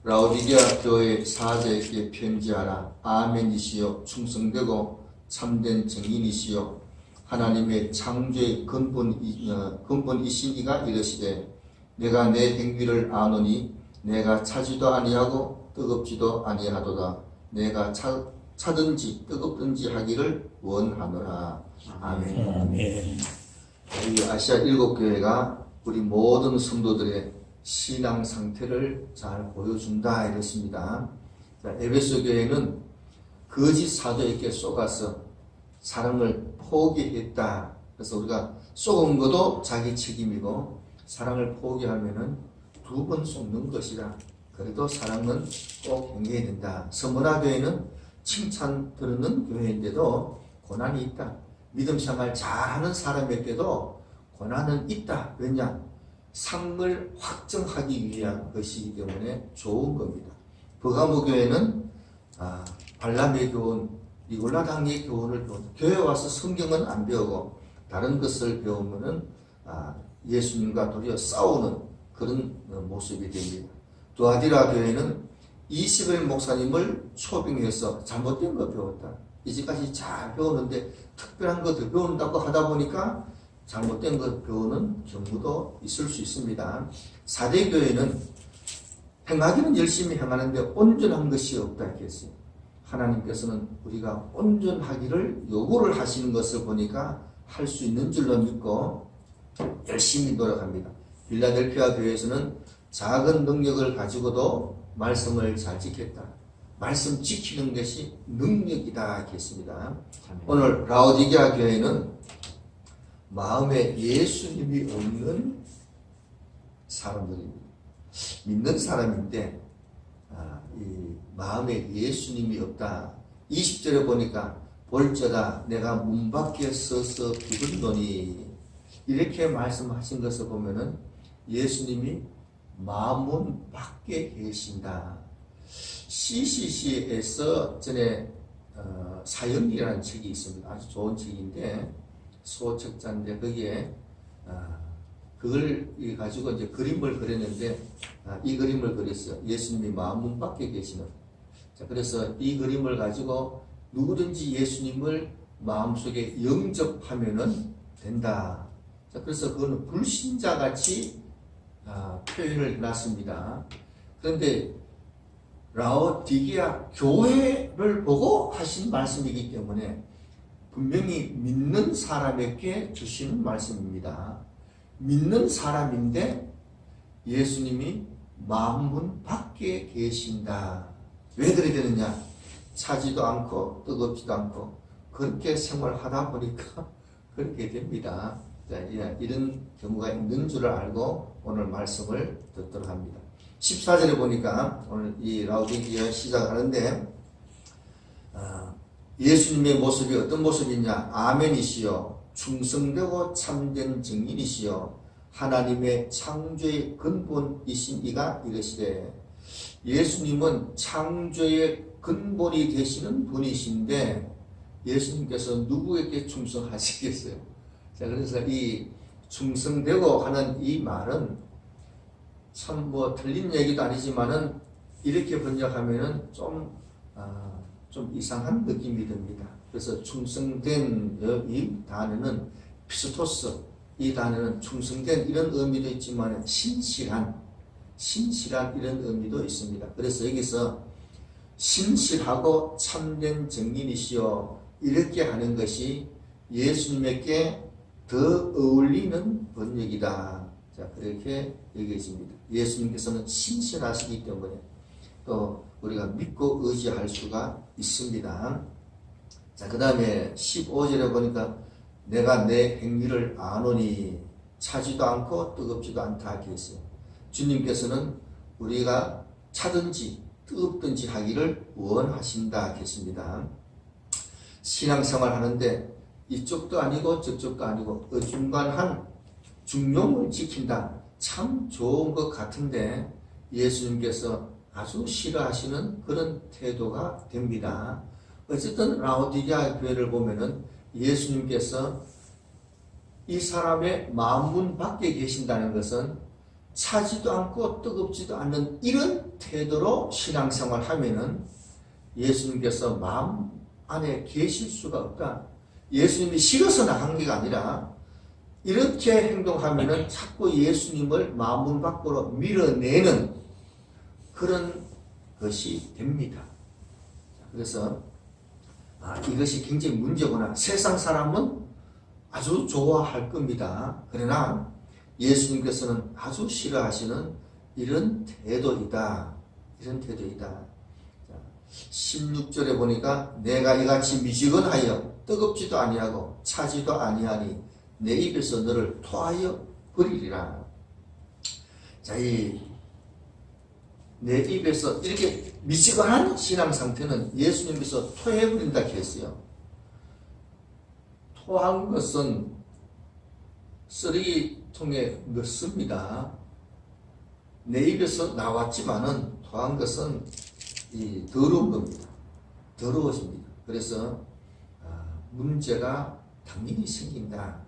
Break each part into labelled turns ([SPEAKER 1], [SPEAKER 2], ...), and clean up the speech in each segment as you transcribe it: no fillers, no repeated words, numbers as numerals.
[SPEAKER 1] 라오디게아 교회 사자에게 편지하라. 아멘이시여 충성되고 참된 증인이시여 하나님의 창조의 근본이신 이가 이르시되 내가 내 행위를 아노니 내가 차지도 아니하고 뜨겁지도 아니하도다. 내가 차든지 뜨겁든지 하기를 원하노라. 아멘.
[SPEAKER 2] 아멘.
[SPEAKER 1] 이 아시아 7교회가 우리 모든 성도들의 신앙 상태를 잘 보여준다 이랬습니다. 에베소 교회는 거짓 사도에게 속아서 사랑을 포기했다. 그래서 우리가 속은 것도 자기 책임이고 사랑을 포기하면은 2번 속는 것이라. 그래도 사랑은 꼭 행해야 된다. 서머나 교회는 칭찬 들은 교회인데도 고난이 있다. 믿음 생활 잘하는 사람에게도 고난은 있다. 왜냐? 상을 확정하기 위한 것이기 때문에 좋은 겁니다. 버가모 교회는 발람의 교훈, 니골라 당의 교훈을 배운다. 교회 와서 성경은 안 배우고 다른 것을 배우면은 예수님과 도리어 싸우는 그런 모습이 됩니다. 두아디라 교회는 이시벨 목사님을 초빙해서 잘못된 거 배웠다. 이제까지 잘 배우는데 특별한 거 더 배운다고 하다 보니까 잘못된 것 배우는 경우도 있을 수 있습니다. 사대교회는 행하기는 열심히 행하는데 온전한 것이 없다 했어요. 하나님께서는 우리가 온전하기를 요구를 하시는 것을 보니까 할 수 있는 줄로 믿고 열심히 노력합니다. 필라델피아 교회에서는 작은 능력을 가지고도 말씀을 잘 지켰다. 말씀 지키는 것이 능력이다 했습니다. 오늘 라오디게아 교회는 마음에 예수님이 없는 사람들입니다. 믿는 사람인데 이 마음에 예수님이 없다. 20절에 보니까 볼저다 내가 문 밖에 서서 비웃노니 이렇게 말씀하신 것을 보면은 예수님이 마문 밖에 계신다. CCC에서 전에 사형이라는 책이 있습니다. 아주 좋은 책인데 소책자인데 거기에 그걸 가지고 이제 그림을 그렸는데 이 그림을 그렸어요. 예수님이 마문 밖에 계시는. 자, 그래서 이 그림을 가지고 누구든지 예수님을 마음속에 영접하면은 된다. 자, 그래서 그거는 불신자같이 표현을 해놨습니다. 그런데 라오디게아 교회를 보고 하신 말씀이기 때문에 분명히 믿는 사람에게 주시는 말씀입니다. 믿는 사람인데 예수님이 마음문 밖에 계신다. 왜 그래 되느냐? 차지도 않고 뜨겁지도 않고 그렇게 생활하다 보니까 그렇게 됩니다. 자, 이런 경우가 있는 줄을 알고 오늘 말씀을 듣도록 합니다. 14절에 보니까 오늘 이 라오디게아 시작하는데 예수님의 모습이 어떤 모습이냐? 아멘이시여 충성되고 참된 증인이시여 하나님의 창조의 근본이신 이가 이르시되 예수님은 창조의 근본이 되시는 분이신데 예수님께서 누구에게 충성하시겠어요? 자, 그래서 이 충성되고 하는 이 말은 참 틀린 얘기도 아니지만은 이렇게 번역하면은 좀 이상한 느낌이 듭니다. 그래서 충성된 이 단어는 피스토스, 이 단어는 충성된 이런 의미도 있지만 신실한 이런 의미도 있습니다. 그래서 여기서 신실하고 참된 증인이시여 이렇게 하는 것이 예수님에게 더 어울리는 번역이다. 자, 그렇게 얘기했습니다. 예수님께서는 신실하시기 때문에 또 우리가 믿고 의지할 수가 있습니다. 자, 그 다음에 15절에 보니까 내가 내 행위를 아노니 차지도 않고 뜨겁지도 않다 했어요. 주님께서는 우리가 차든지 뜨겁든지 하기를 원하신다 했습니다. 신앙생활 하는데 이쪽도 아니고 저쪽도 아니고 어중간한 중용을 지킨다. 참 좋은 것 같은데 예수님께서 아주 싫어하시는 그런 태도가 됩니다. 어쨌든 라오디게아 교회를 보면은 예수님께서 이 사람의 마음문 밖에 계신다는 것은 차지도 않고 뜨겁지도 않는 이런 태도로 신앙생활 하면은 예수님께서 마음 안에 계실 수가 없다. 예수님이 싫어서 나간 게 아니라 이렇게 행동하면은 자꾸 예수님을 마음 밖으로 밀어내는 그런 것이 됩니다. 그래서 이것이 굉장히 문제구나. 세상 사람은 아주 좋아할 겁니다. 그러나 예수님께서는 아주 싫어하시는 이런 태도이다. 이런 태도이다. 16절에 보니까 내가 이같이 미지근하여 뜨겁지도 아니하고 차지도 아니하니 내 입에서 너를 토하여 버리리라. 자, 내 입에서 이렇게 미지근한 신앙 상태는 예수님께서 토해버린다 했어요. 토한 것은 쓰레기통에 넣습니다. 내 입에서 나왔지만은 토한 것은 더러운 겁니다. 더러워집니다. 그래서 문제가 당연히 생긴다.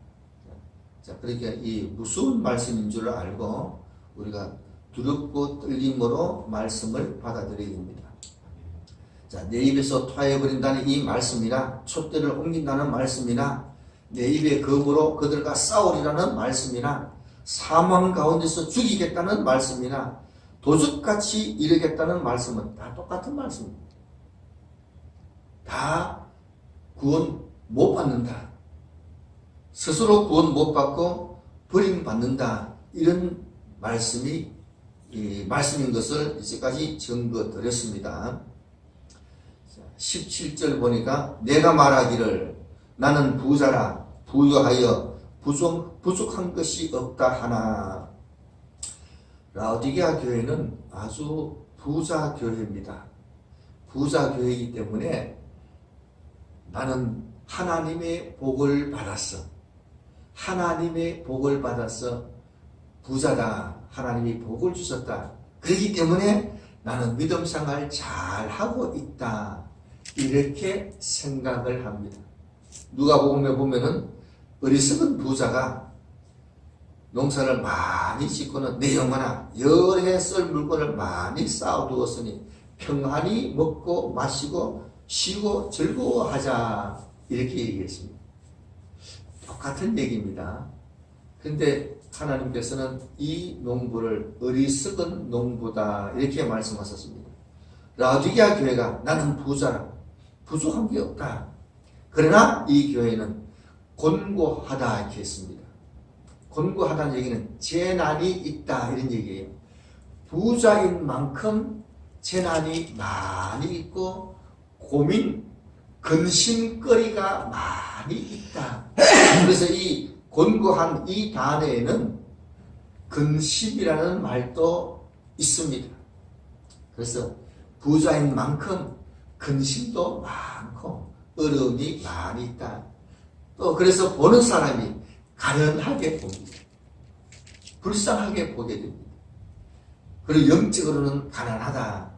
[SPEAKER 1] 자, 그러니까 이 무서운 말씀인 줄 알고 우리가 두렵고 떨림으로 말씀을 받아들여야 됩니다. 자, 내 입에서 토해버린다는 이 말씀이나 촛대를 옮긴다는 말씀이나 내 입의 검으로 그들과 싸우리라는 말씀이나 사망 가운데서 죽이겠다는 말씀이나 도적같이 이르겠다는 말씀은 다 똑같은 말씀입니다. 다 구원 못 받는다. 스스로 구원 못 받고 버림받는다. 이런 말씀이 말씀인 것을 이제까지 증거 드렸습니다. 17절 보니까 내가 말하기를 나는 부자라 부유하여 부족한 것이 없다 하나. 라오디게아 교회는 아주 부자 교회입니다. 부자 교회이기 때문에 나는 하나님의 복을 받았어. 하나님의 복을 받아서 부자다. 하나님이 복을 주셨다. 그렇기 때문에 나는 믿음 생활 잘 하고 있다. 이렇게 생각을 합니다. 누가복음에 보면은 어리석은 부자가 농사를 많이 짓고는 내 영혼아 여러 썰 물건을 많이 쌓아두었으니 평안히 먹고 마시고 쉬고 즐거워하자. 이렇게 얘기했습니다. 똑같은 얘기입니다. 그런데 하나님께서는 이 농부를 어리석은 농부다 이렇게 말씀하셨습니다. 라오디게아 교회가 나는 부자라 부족한 게 없다. 그러나 이 교회는 곤고하다 이렇게 했습니다. 곤고하다는 얘기는 재난이 있다 이런 얘기예요. 부자인 만큼 재난이 많이 있고 고민, 근심거리가 많이 있다. 그래서 이 곤고한 이 단어에는 근심이라는 말도 있습니다. 그래서 부자인 만큼 근심도 많고 어려움이 많이 있다. 또 그래서 보는 사람이 가련하게 봅니다. 불쌍하게 보게 됩니다. 그리고 영적으로는 가난하다.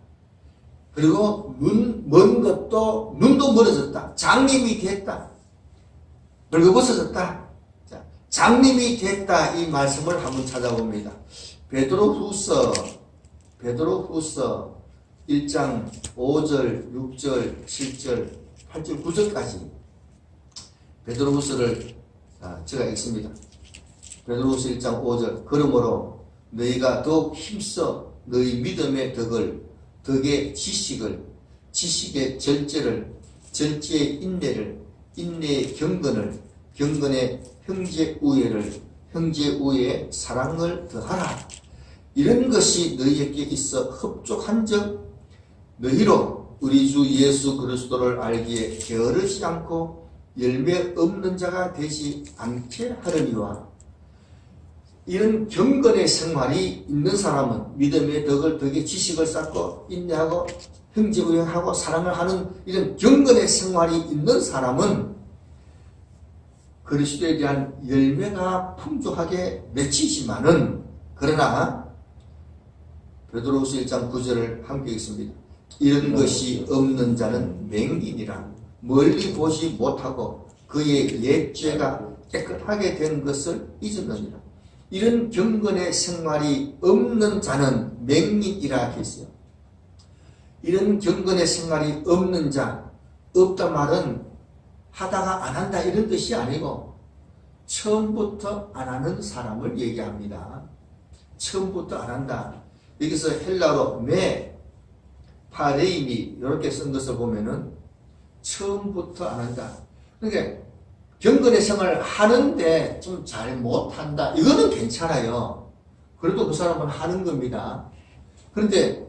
[SPEAKER 1] 그리고 먼 것도 눈도 멀어졌다. 장님이 됐다. 늙어벗어졌다. 장님이 됐다. 이 말씀을 한번 찾아봅니다. 베드로후서 1장 5절, 6절, 7절, 8절, 9절까지 베드로후서를 제가 읽습니다. 베드로후서 1장 5절 그러므로 너희가 더욱 힘써 너희 믿음의 덕의 지식을, 지식의 절제를, 절제의 인내를, 인내의 경건을, 경건의 형제 우애를, 형제 우애의 사랑을 더하라. 이런 것이 너희에게 있어 흡족한즉 너희로 우리 주 예수 그리스도를 알기에 게으르지 않고 열매 없는 자가 되지 않게 하려니와. 이런 경건의 생활이 있는 사람은 믿음의 덕의 지식을 쌓고 인내하고 형제우애하고 사랑을 하는 이런 경건의 생활이 있는 사람은 그리스도에 대한 열매가 풍족하게 맺히지만은 그러나 베드로후서 1장 9절을 함께 읽습니다. 이런 것이 없는 자는 맹인이라 멀리 보지 못하고 그의 옛 죄가 깨끗하게 된 것을 잊었느니라. 이런 경건의 생활이 없는 자는 맹인이라 했어요. 이런 경건의 생활이 없는 자, 없다 말은 하다가 안 한다 이런 뜻이 아니고 처음부터 안 하는 사람을 얘기합니다. 처음부터 안 한다. 여기서 헬라어로 파레이미 이렇게 쓴 것을 보면은 처음부터 안 한다. 그러니까 경건의 생활을 하는데 좀 잘 못한다. 이거는 괜찮아요. 그래도 그 사람은 하는 겁니다. 그런데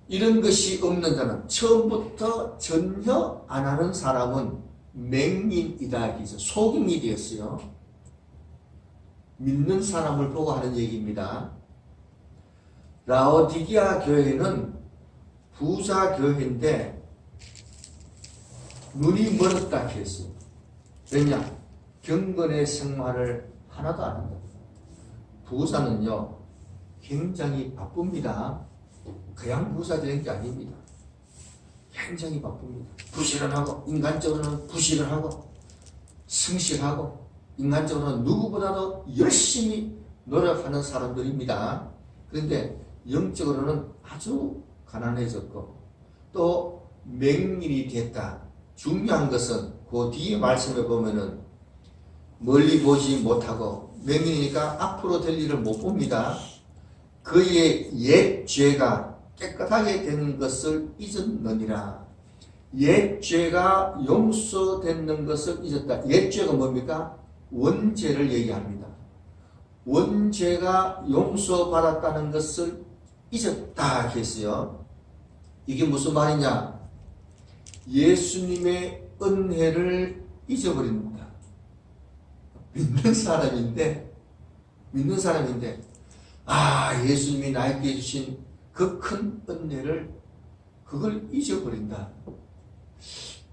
[SPEAKER 1] 이런 것이 없는 자는 처음부터 전혀 안 하는 사람은 맹인이다. 속임이 되었어요. 믿는 사람을 보고 하는 얘기입니다. 라오디게아 교회는 부자 교회인데 눈이 멀었다 했어요. 왜냐? 경건의 생활을 하나도 안 한다. 부자는요 굉장히 바쁩니다. 그냥 부자 되는 게 아닙니다. 굉장히 바쁩니다. 부지런하고 인간적으로는 부지런하고 성실하고 인간적으로는 누구보다도 열심히 노력하는 사람들입니다. 그런데 영적으로는 아주 가난해졌고 또 맹인이 됐다. 중요한 것은 그 뒤에 말씀에 보면은 멀리 보지 못하고 맹인이니까 앞으로 될 일을 못 봅니다. 그의 옛 죄가 깨끗하게 된 것을 잊었느니라. 옛 죄가 용서되는 것을 잊었다. 옛 죄가 뭡니까? 원죄를 얘기합니다. 원죄가 용서받았다는 것을 잊었다 했어요. 이게 무슨 말이냐? 예수님의 은혜를 잊어버립니다. 믿는 사람인데 예수님이 나에게 주신 그 큰 은혜를 그걸 잊어버린다.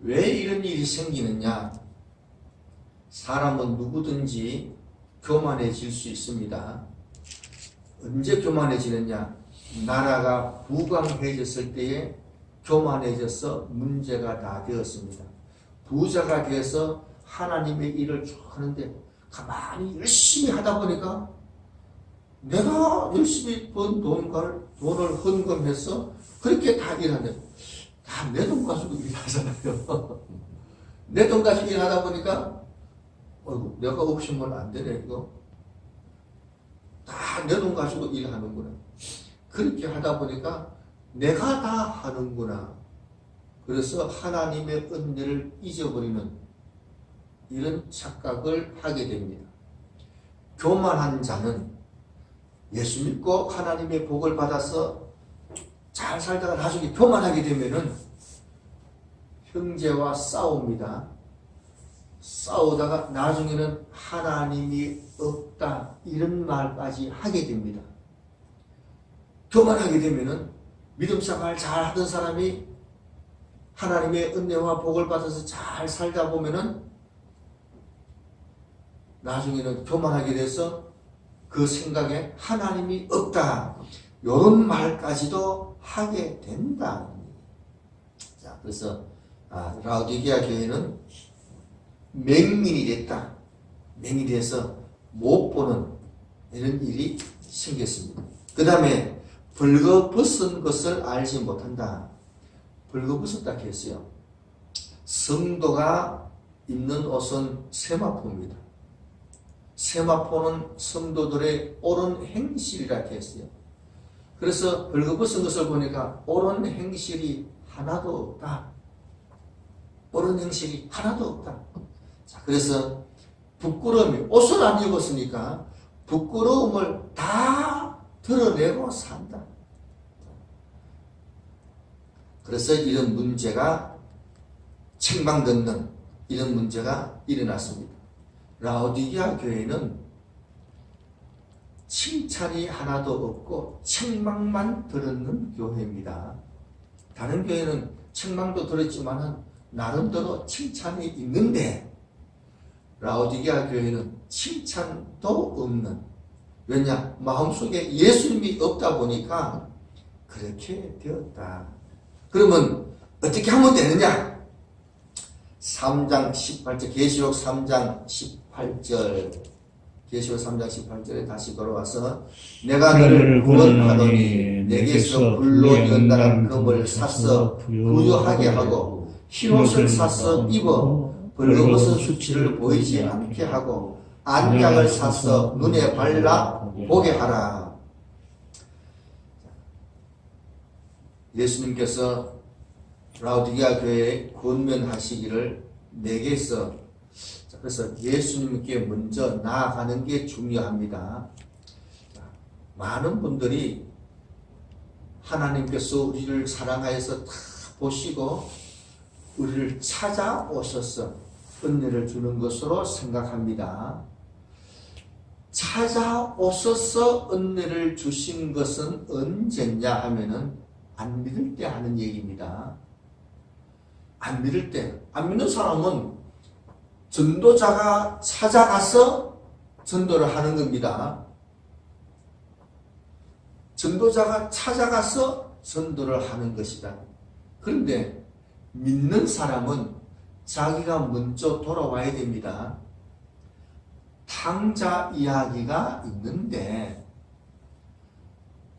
[SPEAKER 1] 왜 이런 일이 생기느냐? 사람은 누구든지 교만해질 수 있습니다. 언제 교만해지느냐? 나라가 부강해졌을 때에 교만해져서 문제가 다 되었습니다. 부자가 되어서 하나님의 일을 쭉 하는데 가만히 열심히 하다 보니까 내가 열심히 번 돈을 헌금해서 그렇게 다 일하는데 다 내 돈 가지고 일하잖아요. 내 돈 가지고 일하다 보니까 내가 없으면 안 되네 이거. 다 내 돈 가지고 일하는구나. 그렇게 하다 보니까 내가 다 하는구나. 그래서 하나님의 은혜를 잊어버리는 이런 착각을 하게 됩니다. 교만한 자는 예수 믿고 하나님의 복을 받아서 잘 살다가 나중에 교만하게 되면은 형제와 싸웁니다. 싸우다가 나중에는 하나님이 없다 이런 말까지 하게 됩니다. 교만하게 되면은 믿음생활 잘 하던 사람이 하나님의 은혜와 복을 받아서 잘 살다 보면은 나중에는 교만하게 돼서 그 생각에 하나님이 없다 이런 말까지도 하게 된다. 자, 그래서 라오디게아 교회는 맹인이 됐다. 맹인이 돼서 못 보는 이런 일이 생겼습니다. 그 다음에 벌거벗은 것을 알지 못한다. 벌거벗었다 했어요. 성도가 입는 옷은 세마포입니다. 세마포는 성도들의 옳은 행실이라 했어요. 그래서 벌거벗은 것을 보니까 옳은 행실이 하나도 없다. 옳은 행실이 하나도 없다. 자, 그래서 부끄러움이 옷을 안 입었으니까 부끄러움을 다 드러내고 산다. 그래서 이런 문제가 책망듣는 이런 문제가 일어났습니다. 라오디게아 교회는 칭찬이 하나도 없고 책망만 들었는 교회입니다. 다른 교회는 책망도 들었지만 나름대로 칭찬이 있는데 라오디게아 교회는 칭찬도 없는, 왜냐? 마음속에 예수님이 없다 보니까 그렇게 되었다. 그러면 어떻게 하면 되느냐? 3장 18절 계시록 3장 18절 계시록 3장 18절에 다시 돌아와서 내가 너를 구원하노니 내게서 불로 연단한 금을 사서 부유하게 하고 흰옷을 사서 입어 벌거벗은 수치를 보이지 않게 하고 안경을 사서 눈에 발라 보게 하라. 예수님께서 라오디게아 교회에 권면하시기를 내게서, 그래서 예수님께 먼저 나아가는 게 중요합니다. 많은 분들이 하나님께서 우리를 사랑하여서 다 보시고 우리를 찾아오셔서 은혜를 주는 것으로 생각합니다. 찾아오셔서 은혜를 주신 것은 언제냐 하면은 안 믿을 때 하는 얘기입니다. 안 믿을 때. 안 믿는 사람은 전도자가 찾아가서 전도를 하는 겁니다. 전도자가 찾아가서 전도를 하는 것이다. 그런데 믿는 사람은 자기가 먼저 돌아와야 됩니다. 탕자 이야기가 있는데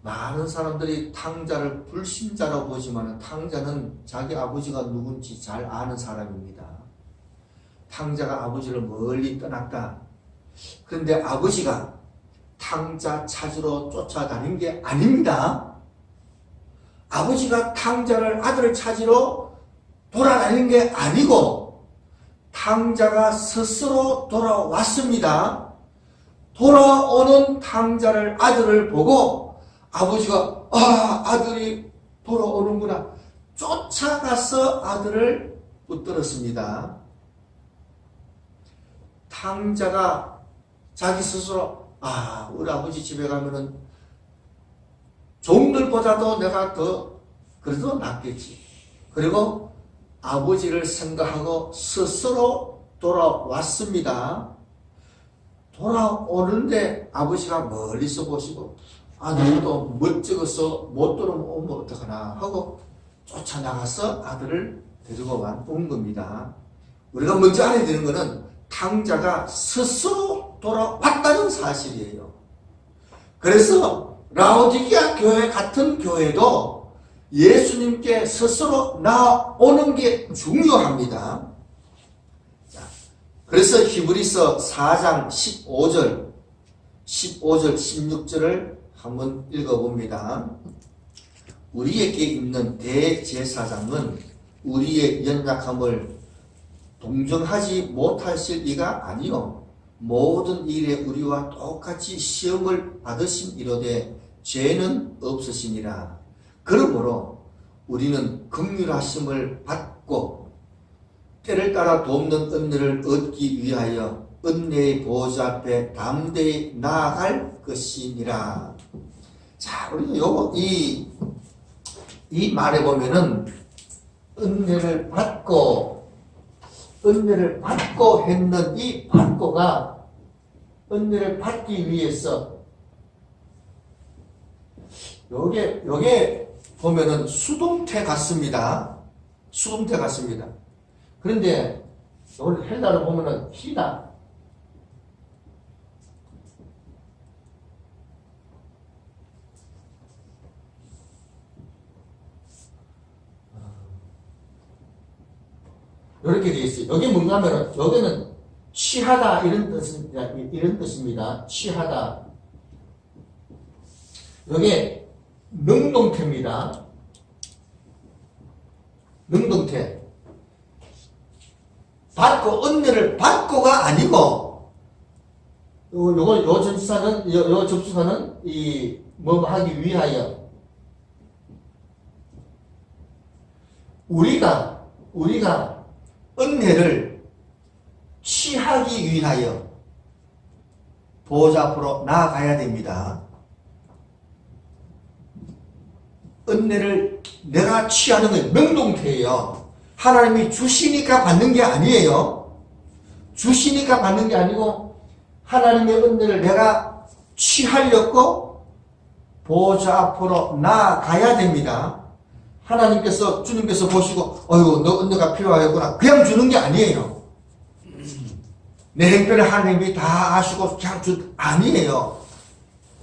[SPEAKER 1] 많은 사람들이 탕자를 불신자라고 보지만 탕자는 자기 아버지가 누군지 잘 아는 사람입니다. 탕자가 아버지를 멀리 떠났다. 그런데 아버지가 탕자 찾으러 쫓아다닌 게 아닙니다. 아버지가 탕자를 아들을 찾으러 돌아다닌 게 아니고 탕자가 스스로 돌아왔습니다. 돌아오는 탕자를 아들을 보고 아버지가 아들이 돌아오는구나 쫓아가서 아들을 붙들었습니다. 탕자가 자기 스스로 우리 아버지 집에 가면은 종들보다도 내가 더 그래도 낫겠지. 그리고 아버지를 생각하고 스스로 돌아왔습니다. 돌아오는데 아버지가 멀리서 보시고 너도 멋쩍어서 못 돌아오면 어떡하나 하고 쫓아나가서 아들을 데리고 온 겁니다. 우리가 먼저 알아야 되는 것은 탕자가 스스로 돌아왔다는 사실이에요. 그래서 라오디게아 교회 같은 교회도 예수님께 스스로 나오는 게 중요합니다. 그래서 히브리서 4장 15절, 16절을 한번 읽어봅니다. 우리에게 있는 대제사장은 우리의 연약함을 동정하지 못하실 이가 아니요 모든 일에 우리와 똑같이 시험을 받으신 이로되 죄는 없으시니라. 그러므로 우리는 긍휼하심을 받고 때를 따라 돕는 은혜를 얻기 위하여 은혜의 보좌 앞에 담대히 나아갈 것이니라. 자, 우리가 이 말에 보면은 은혜를 받고 했는 이 받고가 은혜를 받기 위해서 요게 보면은 수동태 같습니다. 수동태 같습니다. 그런데 오늘 헬라로 보면은 히다. 이렇게 되어 있어요. 여기 뭔가 하면은, 여기는 취하다, 이런 뜻입니다. 취하다. 여기 능동태입니다. 능동태. 받고, 은혜를 받고가 아니고, 요 전치사는, 요 접수사는, 뭐 하기 위하여. 우리가 은혜를 취하기 위하여 보좌 앞으로 나아가야 됩니다. 은혜를 내가 취하는 건 능동태예요. 하나님이 주시니까 받는 게 아니에요. 주시니까 받는 게 아니고 하나님의 은혜를 내가 취하려고 보좌 앞으로 나아가야 됩니다. 하나님께서, 주님께서 보시고, 너 은혜가 필요하겠구나. 그냥 주는 게 아니에요. 내 행편을 하나님이 다 아시고 그냥 아니에요.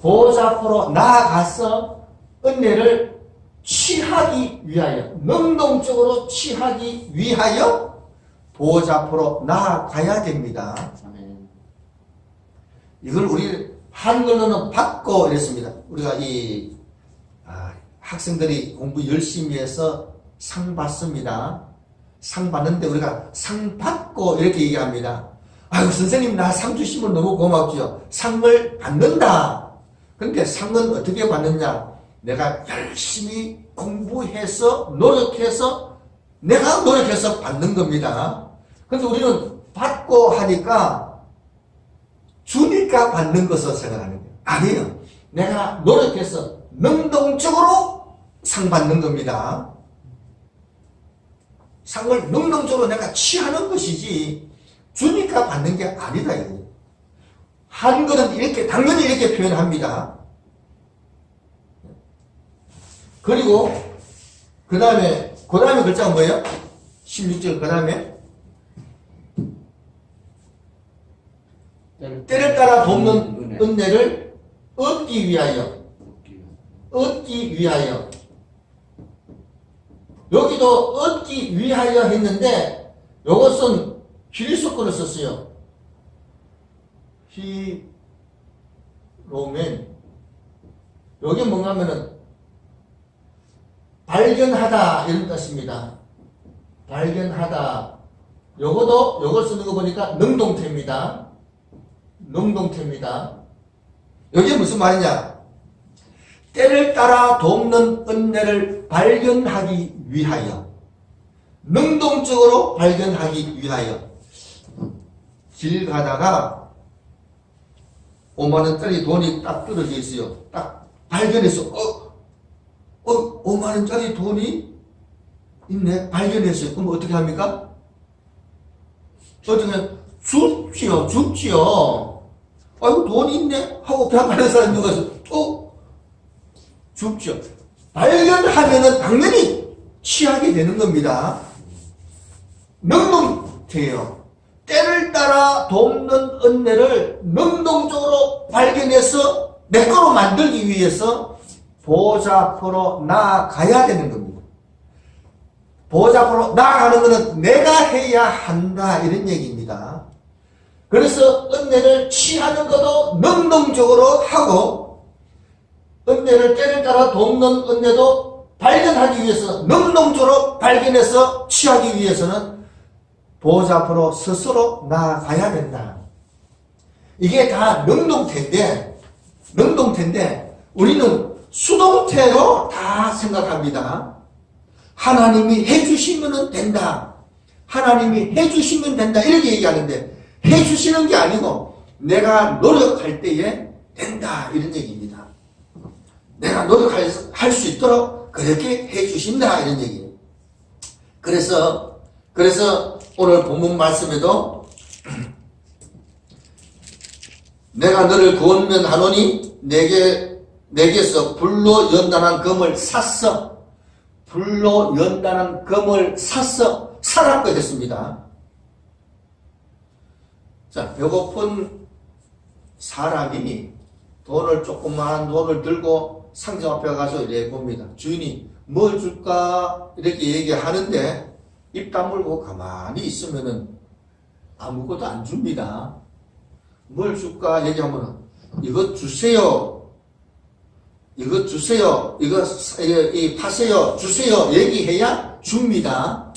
[SPEAKER 1] 보호자 앞으로 나아가서 은혜를 취하기 위하여, 능동적으로 취하기 위하여 보호자 앞으로 나아가야 됩니다. 이걸 우리 한글로는 받고 이랬습니다. 우리가 학생들이 공부 열심히 해서 상 받습니다. 상 받는데 우리가 상 받고 이렇게 얘기합니다. 아유, 선생님, 나 상 주시면 너무 고맙죠. 상을 받는다. 그런데 상은 어떻게 받느냐? 내가 열심히 공부해서, 노력해서, 내가 노력해서 받는 겁니다. 그런데 우리는 받고 하니까 주니까 받는 것을 생각하는 거예요. 아니에요. 내가 노력해서 능동적으로 상 받는 겁니다. 상을 능동적으로 내가 취하는 것이지 주니까 받는 게 아니다. 한글은 이렇게 당연히 이렇게 표현합니다. 그리고 그 다음에 글자가 뭐예요? 16절 그 다음에 때를 따라 돕는 은혜를 얻기 위하여 여기도 얻기 위하여 했는데 이것은 그리스도권을 썼어요. 히로멘 여기 뭔가 하면은 발견하다 이런 뜻입니다. 발견하다. 요걸 쓰는 거 보니까 능동태입니다. 여기 무슨 말이냐? 때를 따라 돕는 은혜를 발견하기 위하여, 능동적으로 발견하기 위하여. 길 가다가 5만원짜리 돈이 딱 떨어져 있어요. 딱 발견했어. 5만원짜리 돈이 있네. 발견했어요. 그럼 어떻게 합니까? 어떻게 줍지요. 아이고, 돈이 있네. 하고 배고파는 사람이 누가서 줍죠. 발견하면은 당연히 취하게 되는 겁니다. 능동태예요. 때를 따라 돕는 은혜를 능동적으로 발견해서 내 거로 만들기 위해서 보호자 앞으로 나아가야 되는 겁니다. 보호자 앞으로 나아가는 것은 내가 해야 한다 이런 얘기입니다. 그래서 은혜를 취하는 것도 능동적으로 하고 은혜를 때를 따라 돕는 은혜도 발견하기 위해서 능동적으로 발견해서 취하기 위해서는 보호자 앞으로 스스로 나아가야 된다. 이게 다 능동태인데 우리는 수동태로 다 생각합니다. 하나님이 해주시면 된다. 하나님이 해주시면 된다. 이렇게 얘기하는데 해주시는 게 아니고 내가 노력할 때에 된다. 이런 얘기입니다. 내가 노력할 수 있도록 그렇게 해주신다. 이런 얘기예요. 그래서 오늘 본문 말씀에도 내가 너를 구원면 하노니 내게서 불로 연단한 금을 샀어. 불로 연단한 금을 샀어. 사라고 됐습니다. 자, 배고픈 사람이 조그마한 돈을 들고 상점 앞에 가서 이래 봅니다. 주인이 뭘 줄까? 이렇게 얘기하는데 입 다물고 가만히 있으면은 아무것도 안 줍니다. 뭘 줄까? 얘기하면은 이것 주세요. 이거 파세요. 주세요. 얘기해야 줍니다.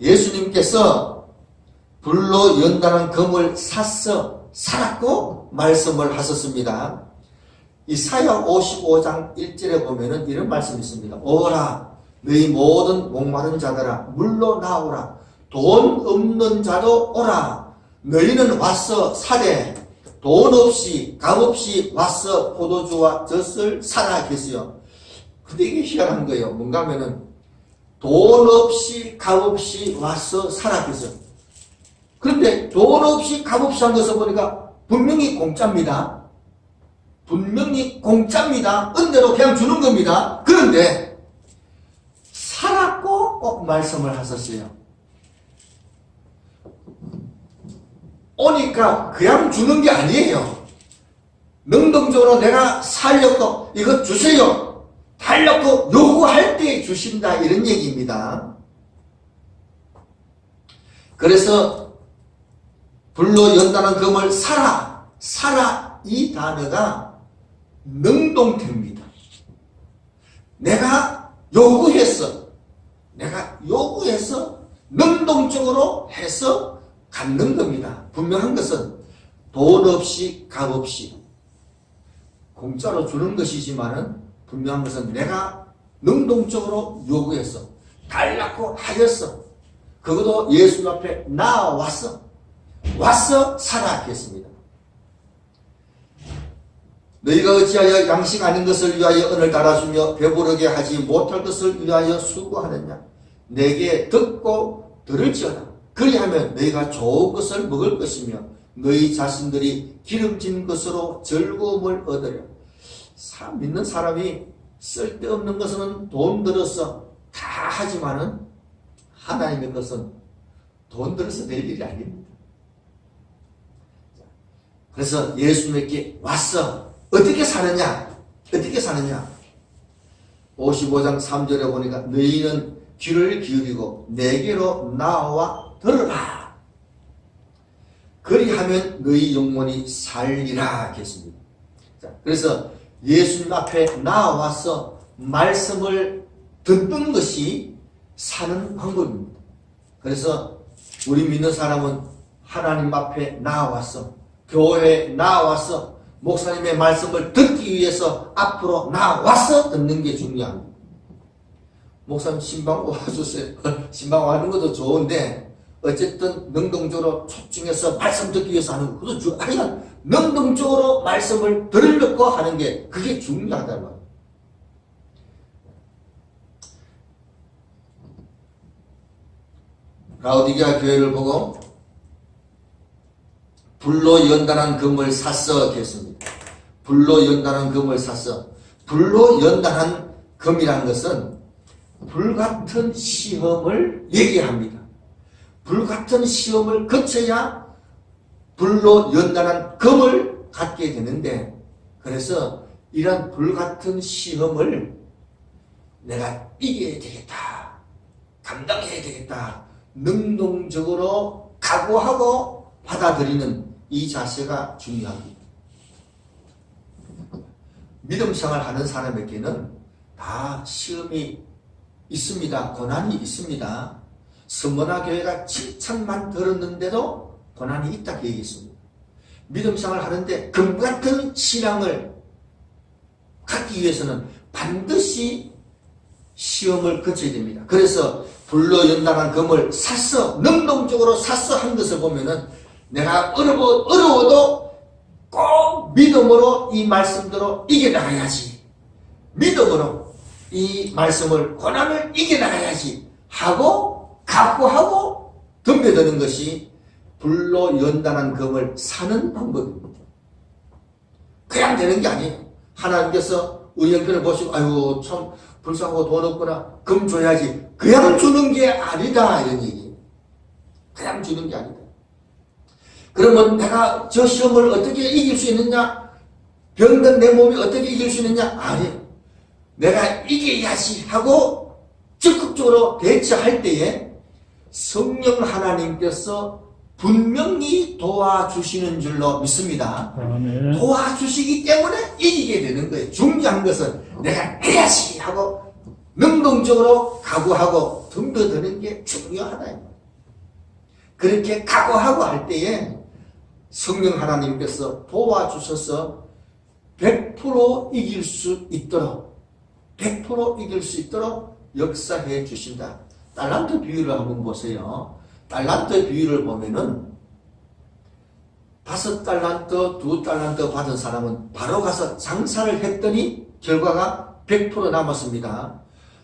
[SPEAKER 1] 예수님께서 불로 연단한 금을 사라고 말씀을 하셨습니다. 이사야 55장 1절에 보면은 이런 말씀이 있습니다. 오라 너희 모든 목마른 자들아 물로 나오라. 돈 없는 자도 오라. 너희는 와서 사되 돈 없이 값 없이 와서 포도주와 젖을 사라 했어요. 근데 이게 희한한 거예요. 뭔가 하면은 돈 없이 값 없이 와서 사라 했어요. 그런데 돈 없이 값 없이 한 것을 보니까 분명히 공짜입니다. 은혜로 그냥 주는 겁니다. 그런데 사라고 꼭 말씀을 하셨어요. 오니까 그냥 주는 게 아니에요. 능동적으로 내가 살렸고 이거 주세요 달라고 요구할 때 주신다 이런 얘기입니다. 그래서 불로 연단한 금을 사라 이 단어가 능동태입니다. 내가 요구해서 능동적으로 해서 갖는 겁니다. 분명한 것은 돈 없이 값 없이 공짜로 주는 것이지만은 분명한 것은 내가 능동적으로 요구해서 달라고 하였어. 그것도 예수 앞에 나와서 사라 했습니다. 너희가 어찌하여 양식 아닌 것을 위하여 은을 달아주며 배부르게 하지 못할 것을 위하여 수고하느냐. 내게 듣고 들을지어다. 그리하면 너희가 좋은 것을 먹을 것이며 너희 자신들이 기름진 것으로 즐거움을 얻으려. 믿는 사람이 쓸데없는 것은 돈 들어서 다 하지만은 하나님의 것은 돈 들어서 될 일이 아닙니다. 그래서 예수님께 왔어. 어떻게 사느냐? 55장 3절에 보니까 너희는 귀를 기울이고 내게로 나와 들으라. 그리하면 너희 영혼이 살리라 했습니다. 자, 그래서 예수님 앞에 나와서 말씀을 듣는 것이 사는 방법입니다. 그래서 우리 믿는 사람은 하나님 앞에 나와서 교회에 나와서 목사님의 말씀을 듣기 위해서 앞으로 나와서 듣는 게 중요합니다. 목사님 신방 와주세요. 신방 와는 것도 좋은데 어쨌든 능동적으로 초청해서 말씀 듣기 위해서 하는 것도 중요해요. 능동적으로 말씀을 들으려고 하는 게 그게 중요하다는 말이에요. 라오디게아 교회를 보고 불로 연단한 금을 샀어 했습니다. 불로 연단한 금을 샀어. 불로 연단한 금이라는 것은 불같은 시험을 얘기합니다. 불같은 시험을 거쳐야 불로 연단한 금을 갖게 되는데, 그래서 이런 불같은 시험을 내가 이겨야 되겠다, 감당해야 되겠다, 능동적으로 각오하고 받아들이는 이 자세가 중요합니다. 믿음 생활 하는 사람에게는 다 시험이 있습니다. 고난이 있습니다. 서머나 교회가 칭찬만 들었는데도 고난이 있다 얘기했습니다. 믿음 생활 하는데 금같은 신앙을 갖기 위해서는 반드시 시험을 거쳐야 됩니다. 그래서 불로 연단한 금을 샀어, 능동적으로 샀어 한 것을 보면은 내가 어려워도 꼭 믿음으로 이 말씀대로 이겨나가야지, 믿음으로 이 말씀을, 고난을 이겨나가야지 하고 각오하고 덤벼드는 것이 불로 연단한 금을 사는 방법입니다. 그냥 되는 게 아니에요. 하나님께서 우리 형편을 보시고 아유 참 불쌍하고 돈 없구나, 금 줘야지, 그냥 주는 게 아니다 이런 얘기. 그냥 주는 게 아니다. 그러면 내가 저 시험을 어떻게 이길 수 있느냐, 병든 내 몸이 어떻게 이길 수 있느냐, 아니에요. 내가 이겨야지 하고 적극적으로 대처할 때에 성령 하나님께서 분명히 도와주시는 줄로 믿습니다. 아멘. 도와주시기 때문에 이기게 되는 거예요. 중요한 것은 내가 해야지 하고 능동적으로 각오하고 덤벼드는 게 중요하다. 그렇게 각오하고 할 때에 성령 하나님께서 도와주셔서 100% 이길 수 있도록 100% 이길 수 있도록 역사해 주신다. 달란트 비유를 한번 보세요. 달란트 비유를 보면은 5달란트, 2달란트 받은 사람은 바로 가서 장사를 했더니 결과가 100% 남았습니다.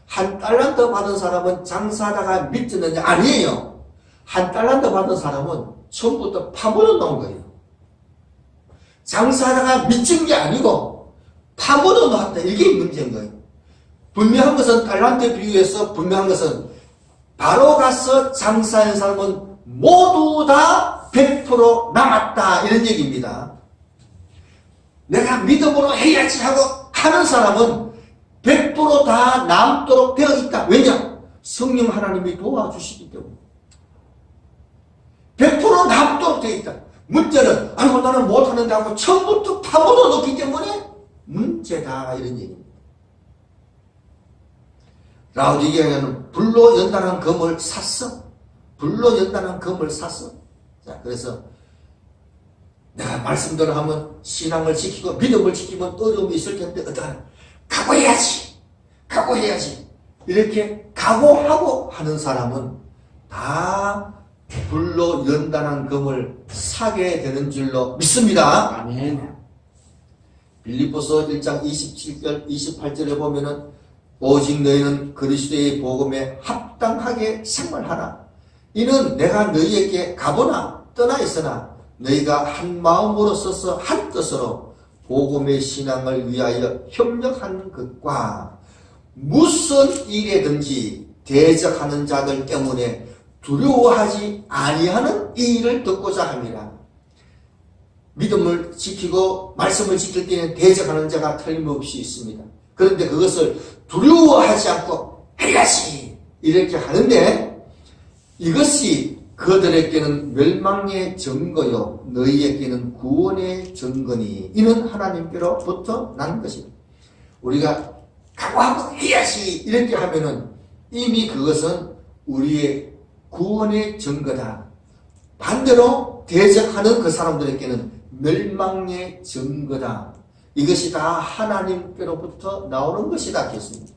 [SPEAKER 1] 1달란트 받은 사람은 장사하다가 미쳤느냐? 아니에요. 1달란트 받은 사람은 처음부터 파묻어 놓은 거예요. 장사하다가 미친 게 아니고 파묻어 놓았다. 이게 문제인 거예요. 분명한 것은 달란트 비유에서 분명한 것은 바로 가서 장사한 사람은 모두 다 100% 남았다 이런 얘기입니다. 내가 믿음으로 해야지 하고 하는 사람은 100%다 남도록 되어 있다. 왜냐? 성령 하나님이 도와주시기 때문에 100% 남도록 되어 있다. 문제는 아이고 나는 못하는데 하고 처음부터 파묻어 놓기 때문에 문제다 이런 얘기입니다. 라오디게아는 불로 연단한 금을 샀어. 불로 연단한 금을 샀어. 자, 그래서 내가 말씀대로 하면 신앙을 지키고 믿음을 지키면 어려움이 있을 텐데 어떡하나? 각오해야지. 각오해야지. 이렇게 각오하고 하는 사람은 다 불로 연단한 금을 사게 되는 줄로 믿습니다.
[SPEAKER 2] 아멘.
[SPEAKER 1] 빌립보서 1장 27절 28절에 보면은 오직 너희는 그리스도의 복음에 합당하게 생활하라. 이는 내가 너희에게 가보나 떠나 있으나 너희가 한 마음으로 서서 한 뜻으로 복음의 신앙을 위하여 협력하는 것과 무슨 일에든지 대적하는 자들 때문에 두려워하지 아니하는 이 일을 듣고자 합니다. 믿음을 지키고 말씀을 지킬 때는 대적하는 자가 틀림없이 있습니다. 그런데 그것을 두려워하지 않고 해야지 이렇게 하는데 이것이 그들에게는 멸망의 증거요 너희에게는 구원의 증거니 이는 하나님께로부터 난 것입니다. 우리가 각오하고 해야지 이렇게 하면은 이미 그것은 우리의 구원의 증거다. 반대로 대적하는 그 사람들에게는 멸망의 증거다. 이것이 다 하나님께로부터 나오는 것이다 했습니다.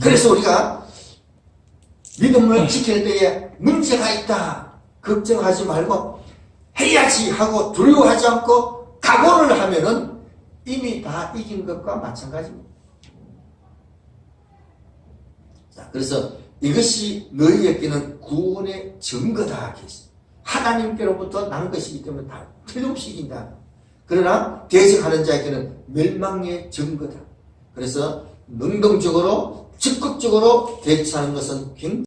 [SPEAKER 1] 그래서 우리가 믿음을 지킬 때에 문제가 있다 걱정하지 말고 해야지 하고 두려워하지 않고 각오를 하면은 이미 다 이긴 것과 마찬가지입니다. 자, 그래서 이것이 너희에게는 구원의 증거다 했습니다. 하나님께로부터 난 것이기 때문에 다 틀림없이 이긴다. 그러나 대적하는 자에게는 멸망의 증거다. 그래서 능동적으로 적극적으로 대처하는 것은 굉장히